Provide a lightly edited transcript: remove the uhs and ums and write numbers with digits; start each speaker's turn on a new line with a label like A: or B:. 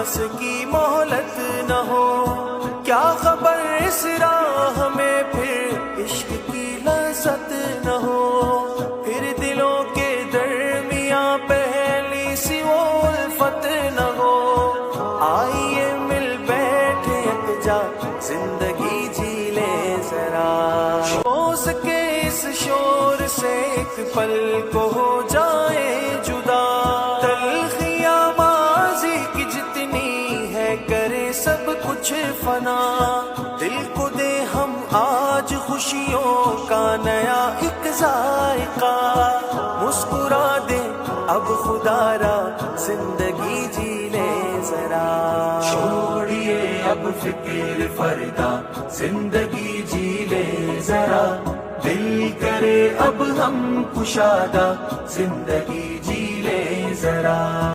A: پیاس کی مہلت نہ ہو، کیا خبر اس راہ میں پھر عشق کی لذت نہ ہو، پھر دلوں کے درمیاں پہلی سی وہ الفت نہ ہو، آئیے مل بیٹھے یکجا زندگی جی لیں ذرا، ہو سکے اس شور سے ایک پل کو ہو جائے جدا، تلخیاں ماضی کی جتنی ہے کرے سب کچھ فنا، دل کو دے ہم آج خوشیوں کا نیا ایک ذائقہ، مسکرا دے اب خدا را زندگی جی لیں ذرا،
B: چھوڑیے اب فکر فردا زندگی جی لیں ذرا، دل کرے اب ہم کشادہ زندگی جی لیں ذرا۔